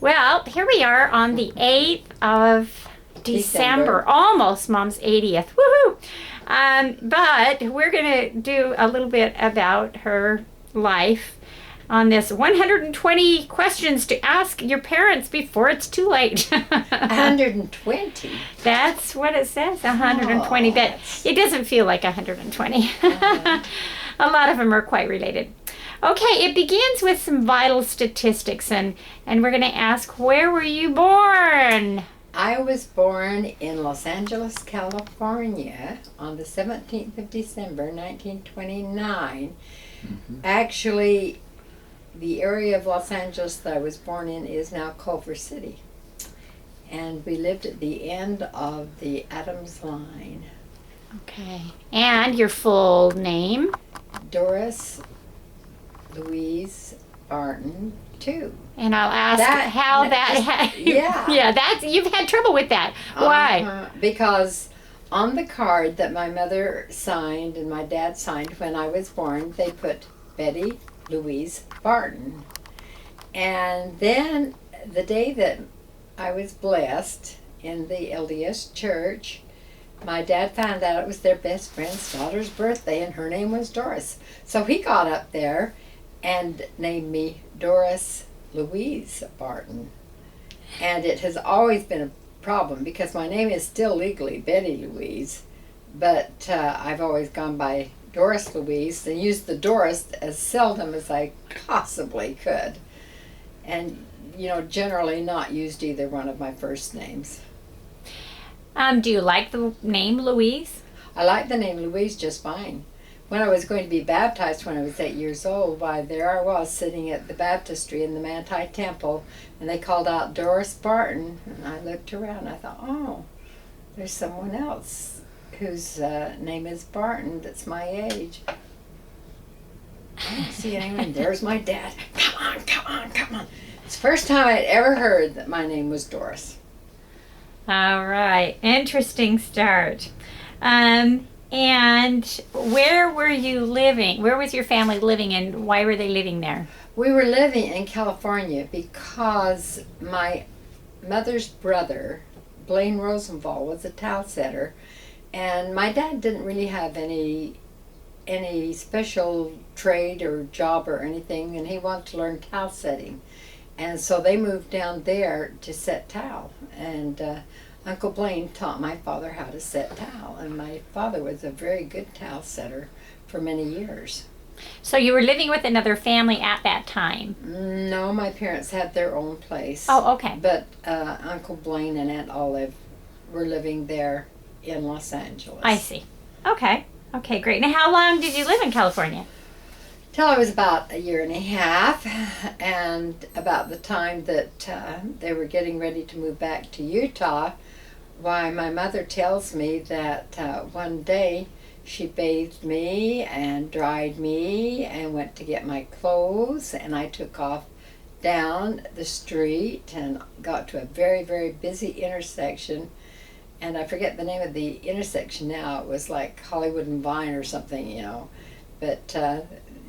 Well, here we are on the 8th of December. Almost Mom's 80th. Woohoo! But we're going to do a little bit about her life on this 120 questions to ask your parents before it's too late. 120? That's what it says, 120. But it doesn't feel like 120. A lot of them are quite related. Okay, it begins with some vital statistics, and we're going to ask, where were you born? I was born in Los Angeles, California on the 17th of December, 1929. Mm-hmm. Actually, the area of Los Angeles that I was born in is now Culver City. And we lived at the end of the Adams line. Okay. And your full name? Doris Louise Barton Tew. And I'll ask how that yeah, that's, you've had trouble with that. Why? Because on the card that my mother signed and my dad signed when I was born, they put Betty Louise Barton. And then the day that I was blessed in the LDS church, my dad found out it was their best friend's daughter's birthday, and her name was Doris. So he got up there and named me Doris Louise Barton. And it has always been a problem because my name is still legally Betty Louise, but I've always gone by Doris Louise and used the Doris as seldom as I possibly could. And, you know, generally not used either one of my first names. Do you like the name Louise? I like the name Louise just fine. When I was going to be baptized when I was 8 years old, why, there I was sitting at the baptistry in the Manti Temple, and they called out Doris Barton, and I looked around and I thought, oh, there's someone else whose name is Barton that's my age. I don't see anyone. There's my dad. Come on, come on, come on. It's the first time I'd ever heard that my name was Doris. All right. Interesting start. And where were you living? Where was your family living, and why were they living there? We were living in California because my mother's brother, Blaine Rosenthal, was a towel setter, and my dad didn't really have any special trade or job or anything, and he wanted to learn towel setting. And so they moved down there to set towel, and Uncle Blaine taught my father how to set towel, and my father was a very good towel setter for many years. So you were living with another family at that time? No, my parents had their own place. Oh, okay. But Uncle Blaine and Aunt Olive were living there in Los Angeles. I see. Okay. Okay, great. Now, how long did you live in California? Till I was about a year and a half, and about the time that they were getting ready to move back to Utah, why, my mother tells me that one day she bathed me and dried me and went to get my clothes, and I took off down the street and got to a very, very busy intersection, and I forget the name of the intersection now. It was like Hollywood and Vine or something, you know, but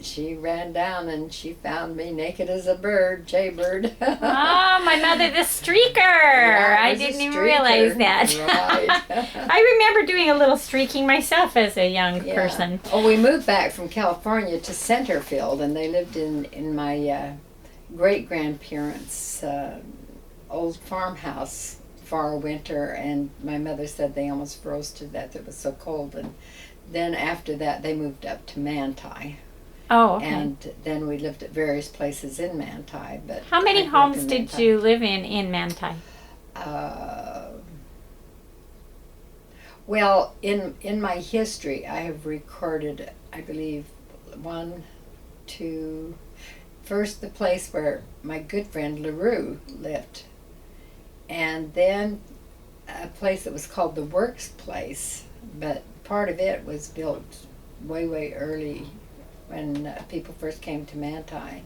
she ran down and she found me naked as a bird, jaybird. Oh, my mother, the streaker. Yeah, I didn't even realize that. Right. I remember doing a little streaking myself as a young person. Oh, we moved back from California to Centerfield, and they lived in my great-grandparents' old farmhouse for winter, and my mother said they almost froze to death. It was so cold. And then after that, they moved up to Manti. Oh, okay. And then we lived at various places in Manti. But how many homes did you live in Manti? Well, in my history, I have recorded, I believe, first the place where my good friend LaRue lived, and then a place that was called the Works Place, but part of it was built way, way early when people first came to Manti.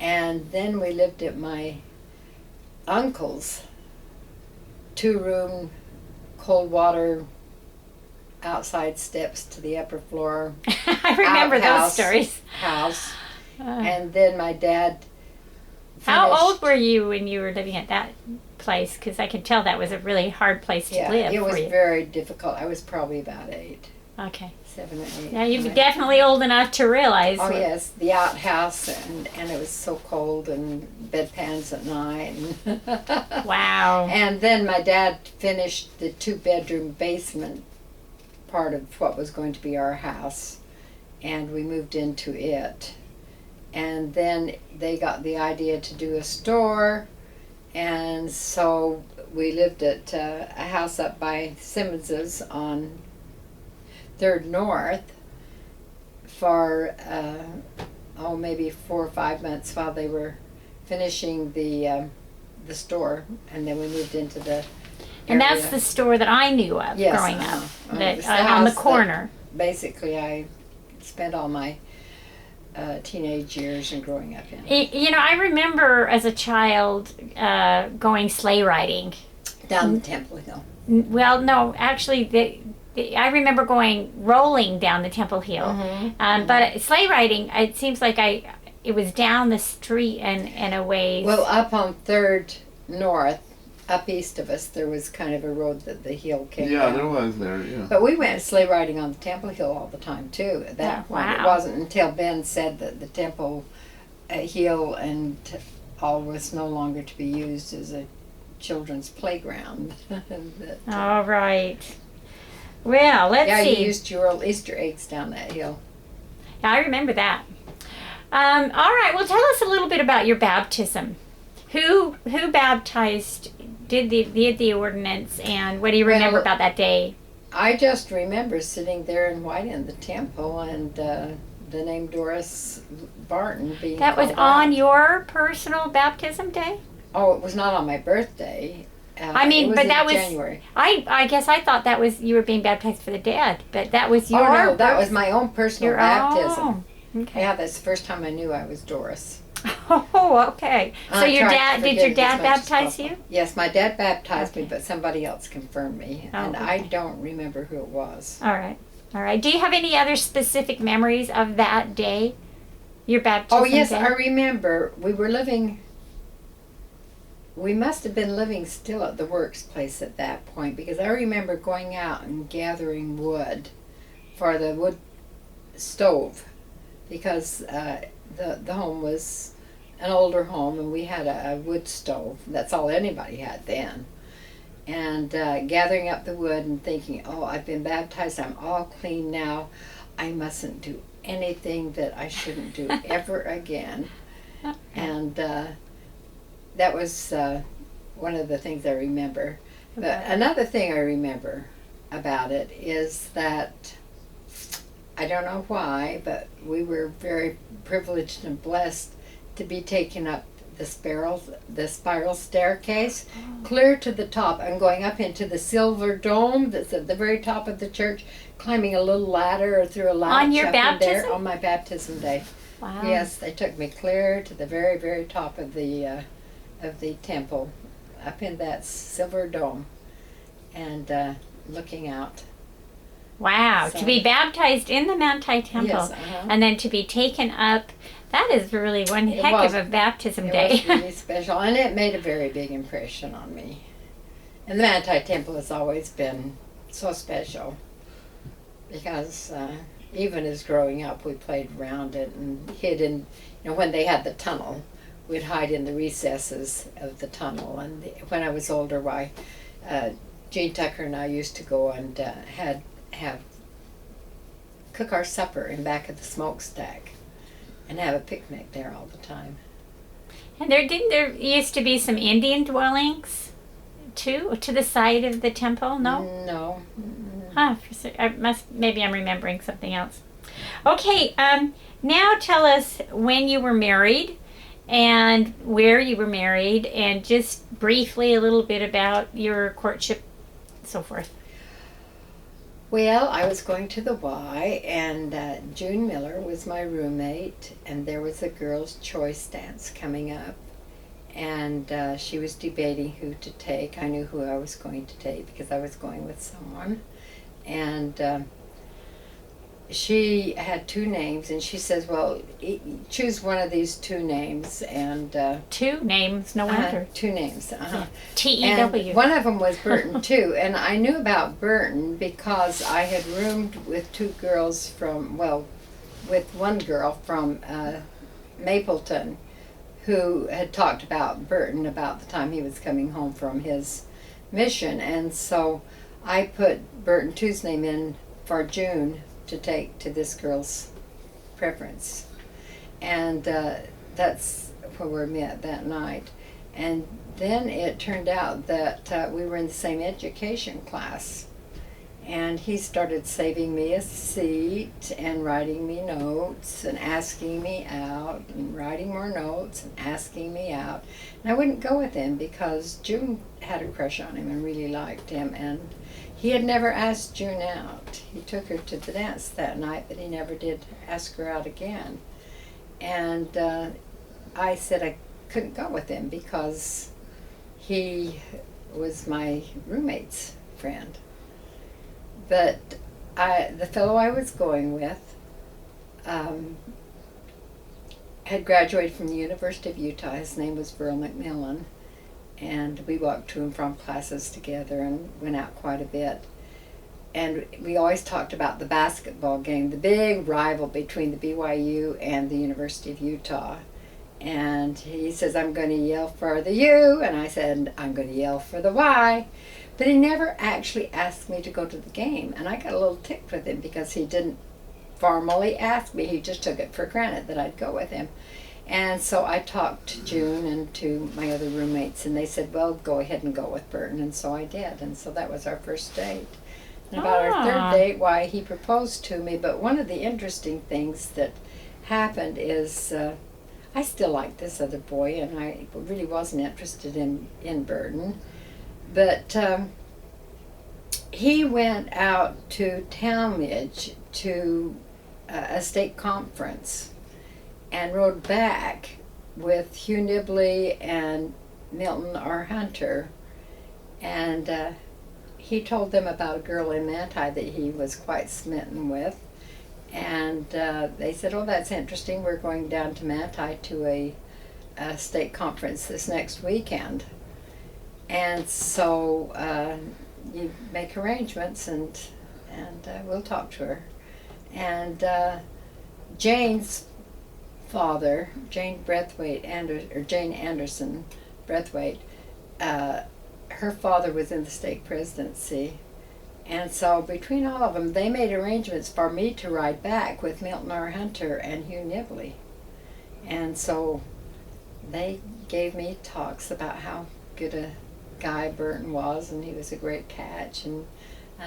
And then we lived at my uncle's 2-room, cold water, outside steps to the upper floor. I remember those stories. House. And then my dad How finished. old were you when you were living at that place? Because I could tell that was a really hard place to live it was for you. very difficult. I was probably about 8. Okay. 7 or 8. Yeah, you're definitely old enough to realize. Oh yes, the outhouse, and it was so cold, and bedpans at night. And Wow. And then my dad finished the 2-bedroom basement part of what was going to be our house, and we moved into it. And then they got the idea to do a store, and so we lived at a house up by Simmons's on 3rd North for maybe 4 or 5 months while they were finishing the store, and then we moved into the And that's area. the store that I knew of Yes, growing up. It That was on the house that corner. basically I spent all my teenage years and growing up in. You know, I remember as a child going sleigh riding. Down the Temple Hill. Well, no, actually, I remember rolling down the Temple Hill. Mm-hmm. But sleigh riding, it seems like it was down the street and a ways. Well, up on 3rd North, up east of us, there was kind of a road that the hill came Yeah, down. there was there, yeah. But we went sleigh riding on the Temple Hill all the time, too. At that point, it wow. wasn't until Ben said that the Temple Hill and all was no longer to be used as a children's playground. All right. Well, let's Yeah, see. you used to roll Easter eggs down that hill. Yeah, I remember that. All right. Well, tell us a little bit about your baptism. Who baptized? Did the ordinance, and what do you remember Well, about that day? I just remember sitting there in white in the temple, and the name Doris Barton being That was called on out. your personal baptism day. Oh, it was not on my birthday. I mean, it was but in that was January. I guess I thought that was you were being baptized for the dead, but that was your Oh no, that was my own personal your baptism. own. Okay. Yeah, that's the first time I knew I was Doris. Oh, okay. So I your tried to dad did forget your it dad as much as baptize possible. you? Yes, my dad baptized me, Okay. but somebody else confirmed me, Oh, and I okay. don't remember who it was. All right. All right. Do you have any other specific memories of that day? Your baptism Oh yes, day? I remember. We must have been living still at the Works place at that point, because I remember going out and gathering wood for the wood stove, because the home was an older home and we had a wood stove. That's all anybody had then. And gathering up the wood and thinking, oh, I've been baptized, I'm all clean now. I mustn't do anything that I shouldn't do ever again. And that was one of the things I remember. But Okay. another thing I remember about it is that, I don't know why, but we were very privileged and blessed to be taken up the spiral staircase clear to the top and going up into the silver dome that's at the very top of the church, climbing a little ladder or through a latch On your up in there baptism? on my baptism day. Wow. Yes, they took me clear to the very, very top of the temple, up in that silver dome, and looking out. Wow. So- To be baptized in the Manti Temple Yes, uh-huh. and then to be taken up, that is really one It heck was. of a baptism It day. was really special, and it made a very big impression on me. And the Manti Temple has always been so special, because even as growing up, we played around it and hid in, when they had the tunnel, we'd hide in the recesses of the tunnel. And when I was older, Gene Tucker and I used to go and cook our supper in back of the smokestack and have a picnic there all the time. And there used to be some Indian dwellings too to the side of the temple. No. No. Huh. Maybe I'm remembering something else. Okay. Now tell us when you were married and where you were married, and just briefly a little bit about your courtship, so forth. Well, I was going to the Y, and June Miller was my roommate, and there was a girls' choice dance coming up, and she was debating who to take. I knew who I was going to take because I was going with someone, and she had two names, and she says, well, choose one of these two names. And two names, no wonder. Two names. T-E-W. And one of them was Barton Tew. And I knew about Barton because I had roomed with two girls with one girl from Mapleton, who had talked about Barton about the time he was coming home from his mission. And so I put Barton Tew's name in for June to take to this girl's preference. And that's where we met that night. And then it turned out that we were in the same education class. And he started saving me a seat and writing me notes and asking me out and writing more notes and asking me out. And I wouldn't go with him because June had a crush on him and really liked him. And he had never asked June out. He took her to the dance that night, but he never did ask her out again. And I said I couldn't go with him because he was my roommate's friend. But the fellow I was going with had graduated from the University of Utah. His name was Burl McMillan. And we walked to and from classes together and went out quite a bit. And we always talked about the basketball game, the big rival between the BYU and the University of Utah. And he says, I'm going to yell for the U, and I said, I'm going to yell for the Y. But he never actually asked me to go to the game. And I got a little ticked with him because he didn't formally ask me. He just took it for granted that I'd go with him. And so I talked to June and to my other roommates, and they said, well, go ahead and go with Barton. And so I did. And so that was our first date. And about our third date, why, he proposed to me. But one of the interesting things that happened is I still liked this other boy, and I really wasn't interested in Barton. But he went out to Talmadge to a state conference and rode back with Hugh Nibley and Milton R. Hunter. And he told them about a girl in Manti that he was quite smitten with. And they said, oh, that's interesting. We're going down to Manti to a state conference this next weekend. And so you make arrangements, and we'll talk to her. And Jane's father, Jane Anderson Breathwaite, her father was in the state presidency. And so between all of them, they made arrangements for me to ride back with Milton R. Hunter and Hugh Nibley. And so they gave me talks about how good a guy Barton was, and he was a great catch, and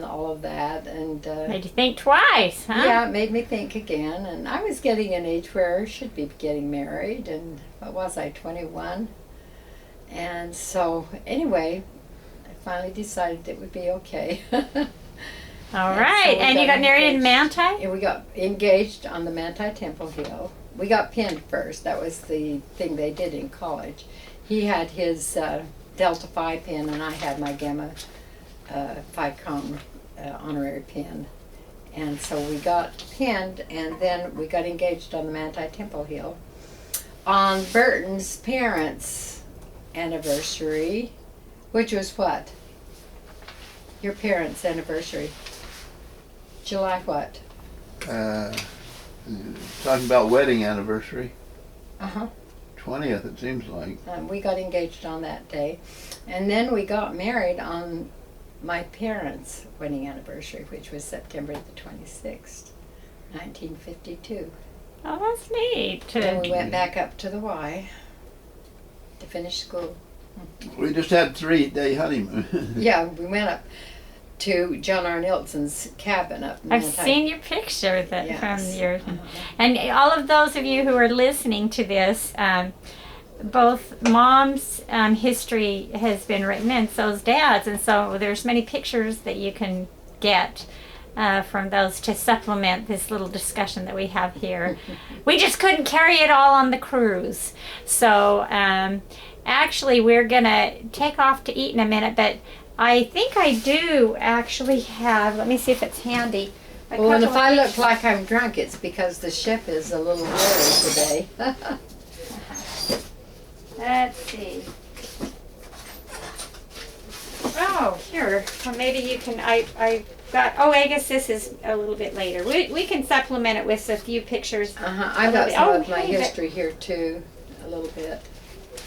all of that. And made you think twice, huh? Yeah, it made me think again. And I was getting an age where I should be getting married, and what was I, 21? And so anyway, I finally decided it would be okay. All right, and you got married in Manti? And we got engaged on the Manti Temple Hill. We got pinned first. That was the thing they did in college. He had his Delta Phi pin, and I had my Gamma Phi Com honorary pin. And so we got pinned, and then we got engaged on the Manti Temple Hill. On Barton's parents' anniversary, which was what? Your parents' anniversary. July what? Talking about wedding anniversary. 20th, it seems like. We got engaged on that day. And then we got married on my parents' wedding anniversary, which was September the 26th, 1952. Oh, that's neat. And we went back up to the Y to finish school. We just had a 3-day honeymoon. Yeah, we went up to John R. Nilsson's cabin up in I've Manti. seen your picture that Yes. from your, and all of those of you who are listening to this, both Mom's history has been written, and so's Dad's, and so there's many pictures that you can get from those to supplement this little discussion that we have here. We just couldn't carry it all on the cruise, so actually we're gonna take off to eat in a minute, but I think I do actually have, let me see if it's handy, Well, and if couple I of look like I'm drunk, it's because the ship is a little blurry today. Let's see. Oh, here. Well, maybe you can. I got. Oh, I guess this is a little bit later. We can supplement it with a few pictures. I've got some of my history here too, a little bit.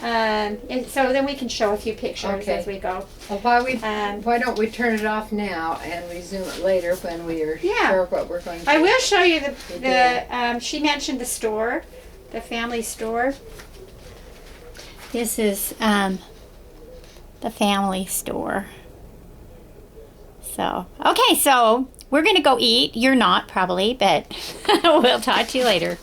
And so then we can show a few pictures as we go. Well, why don't we turn it off now and resume it later when we are sure what we're going to do. I will show you she mentioned the store, the family store. This is the family store. So, okay, so we're going to go eat. You're not probably, but we'll talk to you later.